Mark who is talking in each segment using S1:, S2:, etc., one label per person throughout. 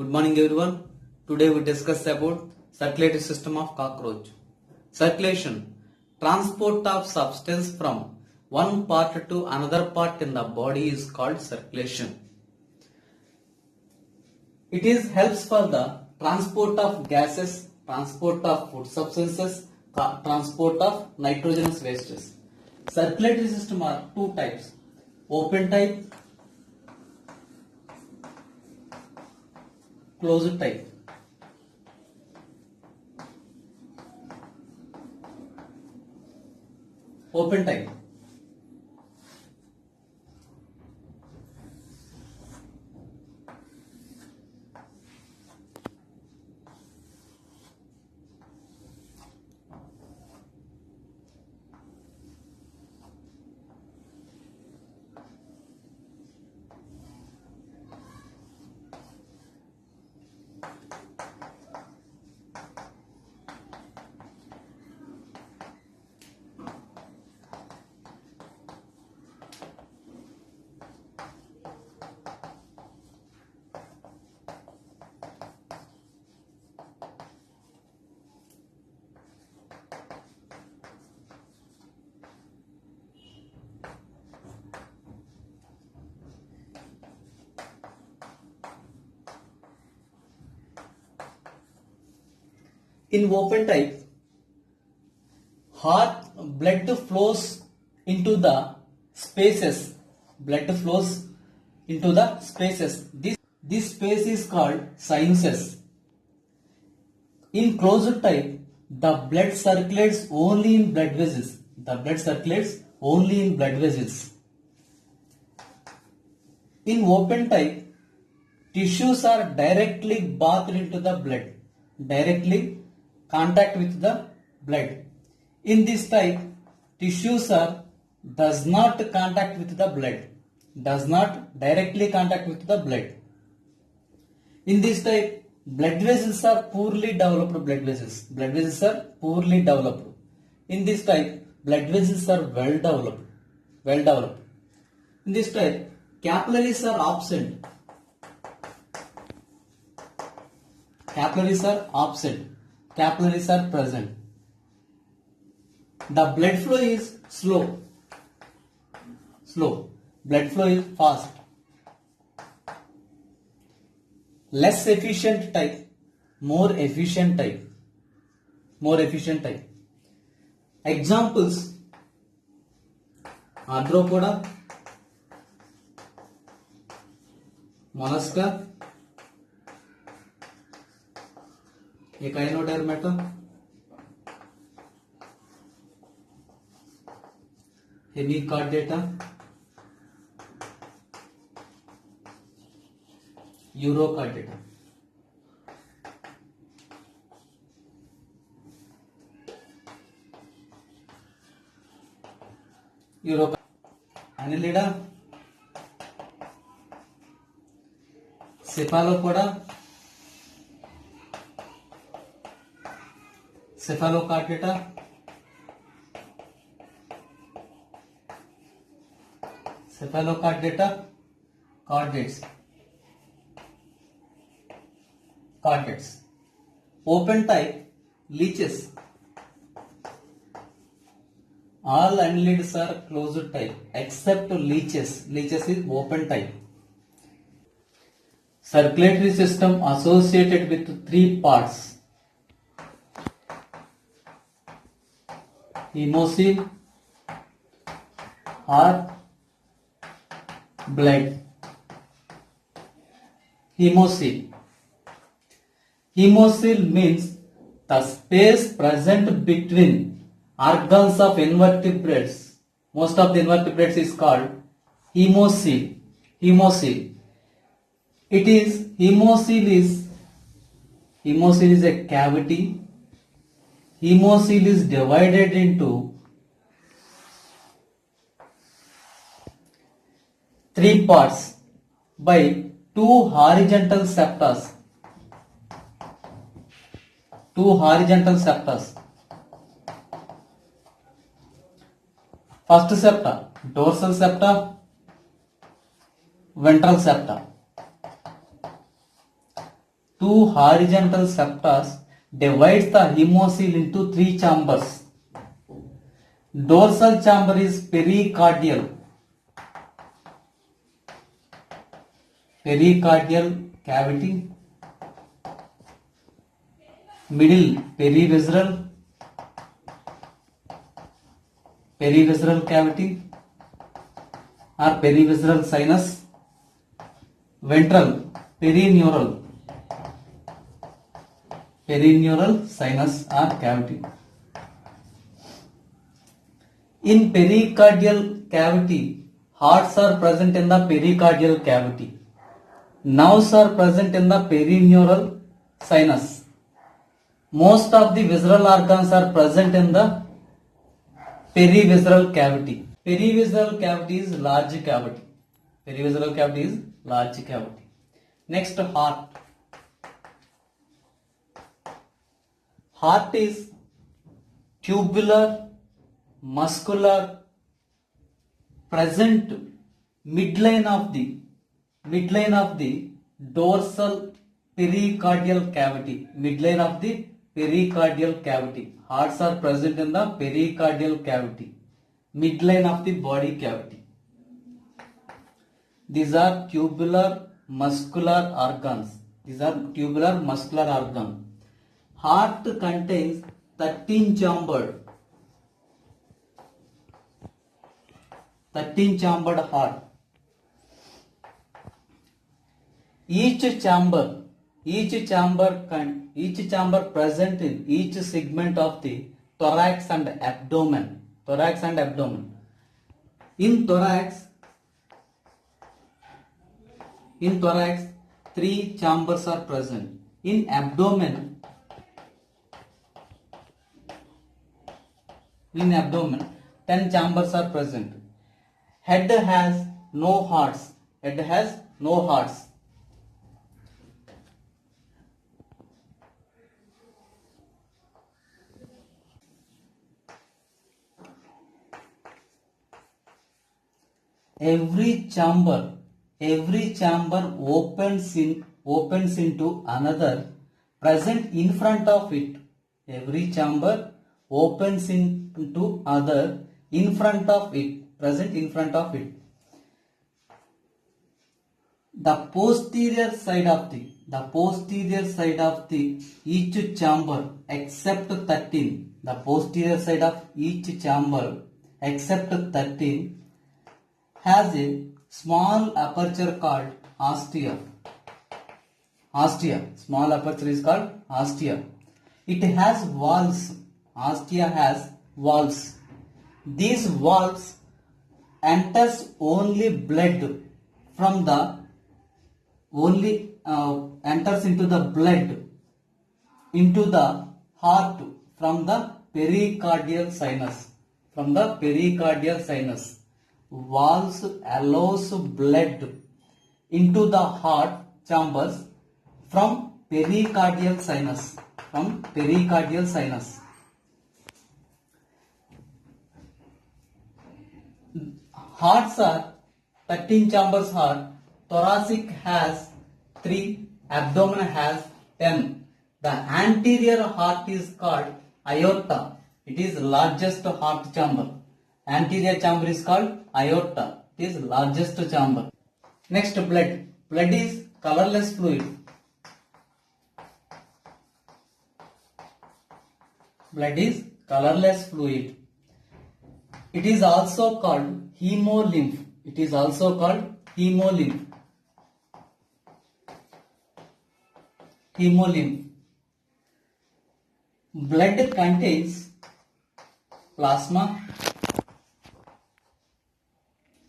S1: Good morning everyone. Today we discuss about circulatory system of cockroach. Circulation, transport of substance from one part to another part in the body is called circulation. It is helps for the transport of gases, transport of food substances, transport of nitrogenous wastes. Circulatory system are two types: open type, closed type. Open type. In open type, heart blood flows into the spaces. Blood flows into the spaces. This space is called sinuses. In closed type, the blood circulates only in blood vessels. The blood circulates only in blood vessels. In open type, tissues are directly bathed into the blood. Directly contact with the blood. In this type, tissues are does not contact with the blood. Does not directly contact with the blood. In this type, blood vessels are poorly developed blood vessels. Blood vessels are poorly developed. In this type, blood vessels are well developed. Well developed. In this type, capillaries are absent. Capillaries are absent. Capillaries are present. The blood flow is slow. Slow. Blood flow is fast. Less efficient type, more efficient type. More efficient type. Examples: Arthropoda, mollusca, Echinodermata, Hemichordata, Urochordata. Annelida, Cephalopoda, Cephalochordata, Cephalochordata, chordates. Chordates. Open type, leeches. All annelids are closed type except leeches. Leeches is open type. Circulatory system associated with three parts: hemocoel, heart, blood. Hemocoel. Hemocoel means the space present between organs of invertebrates. Most of the invertebrates is called hemocoel. Hemocoel. It is hemocoel is a cavity. Hemocoel is divided into three parts by two horizontal septa. Two horizontal septa. First septa, dorsal septa, ventral septa. two horizontal septa divides the hemocoel into three chambers. Dorsal chamber is pericardial. Pericardial cavity. Middle perivisceral. Perivisceral cavity or perivisceral sinus. Ventral perineural. Perineural sinus or cavity. In pericardial cavity, hearts are present in the pericardial cavity. Nerves are present in the perineural sinus. Most of the visceral organs are present in the perivisceral cavity. Perivisceral cavity is large cavity. Perivisceral cavity is large cavity. Next, heart. Heart is tubular, muscular, present midline of the dorsal pericardial cavity. Midline of the pericardial cavity. Hearts are present in the pericardial cavity. Midline of the body cavity. These are tubular muscular organs. These are tubular muscular organs. Heart contains 13 chambered heart. Each chamber present in each segment of the thorax and abdomen. In thorax, 3 chambers are present. In abdomen, 10 chambers are present. Head has no hearts. Every chamber opens into another present in front of it. Every chamber opens into other in front of it, present in front of it. The posterior side of the each chamber except 13. The posterior side of each chamber except 13 has a small aperture called ostia. Small aperture is called ostia. It has valves. Ostia has valves. These valves enters only blood from the enters into the blood into the heart from the pericardial sinus. Valves allows blood into the heart chambers from pericardial sinus. Hearts are 13 chambers heart. Thoracic has 3, abdomen has 10. The anterior heart is called aorta. It is largest heart chamber. Anterior chamber is called aorta. It is largest chamber. Next, blood. Blood is colorless fluid. It is also called hemolymph. Blood contains plasma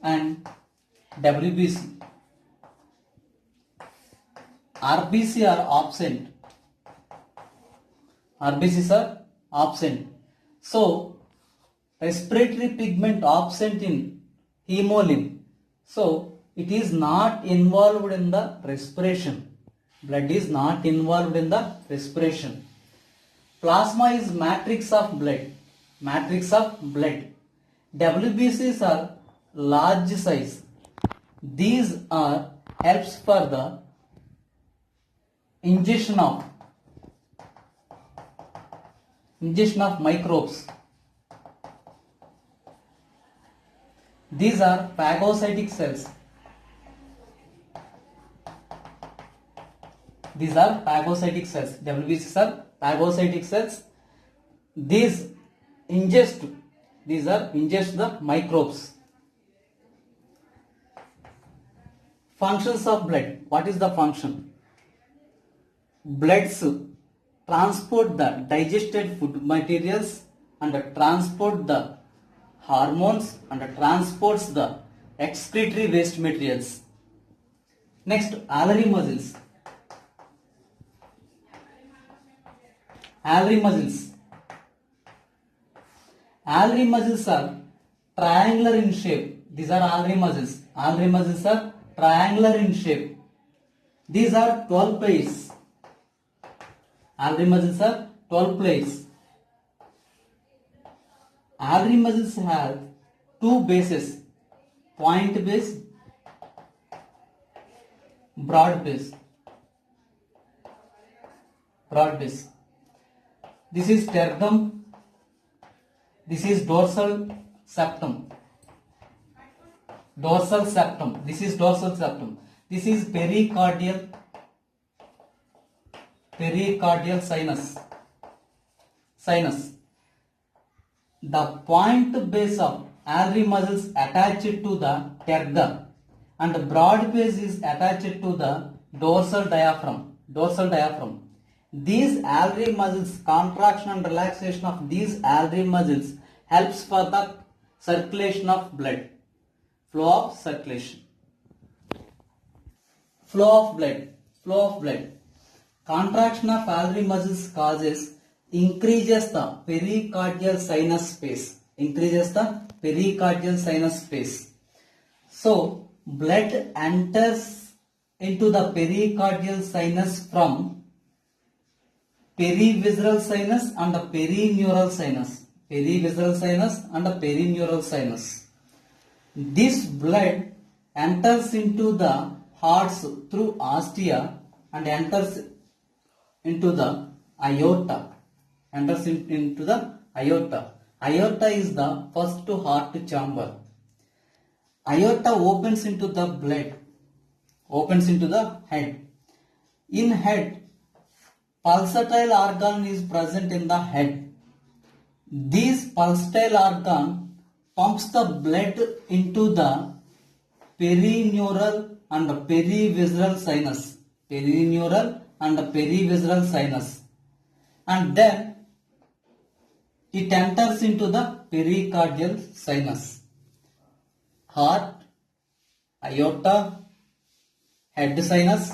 S1: and WBC. RBC are absent. So, respiratory pigment absent in hemolymph. So, it is not involved in the respiration. Blood is not involved in the respiration. Plasma is matrix of blood. WBCs are large size. These are helps for the ingestion of microbes. These are phagocytic cells. These are phagocytic cells. WBCs are phagocytic cells. These ingest the microbes. Functions of blood. What is the function? Bloods transport the digested food materials and transport the hormones and transports the excretory waste materials. Next, alveolar muscles. Alveolar muscles are triangular in shape. These are alveolar muscles. Alveolar muscles are triangular in shape. These are 12 pairs. Alveolar muscles are 12 pairs. Alveolar muscles have two bases, point base, broad base. This is sternum. This is dorsal septum. This is dorsal septum. This is pericardial sinus. The point base of alveolar muscles attached to the terga and the broad base is attached to the dorsal diaphragm. These alveolar muscles, contraction and relaxation of these alveolar muscles helps for the circulation of blood. Flow of blood. Contraction of alveolar muscles increases the pericardial sinus space. So, blood enters into the pericardial sinus from perivisceral sinus and the perineural sinus. This blood enters into the hearts through ostia and enters into the aorta. Aorta is the first heart chamber. Aorta opens into the head. In head, pulsatile organ is present in the head. This pulsatile organ pumps the blood into the perineural and perivisceral sinus. And then it enters into the pericardial sinus. Heart, aorta, head sinus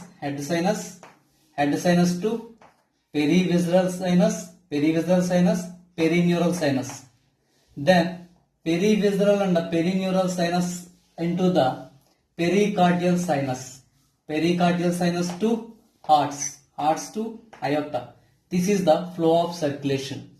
S1: to perivisceral sinus, perineural sinus. Then perivisceral and perineural sinus into the pericardial sinus to hearts to aorta. This is the flow of circulation.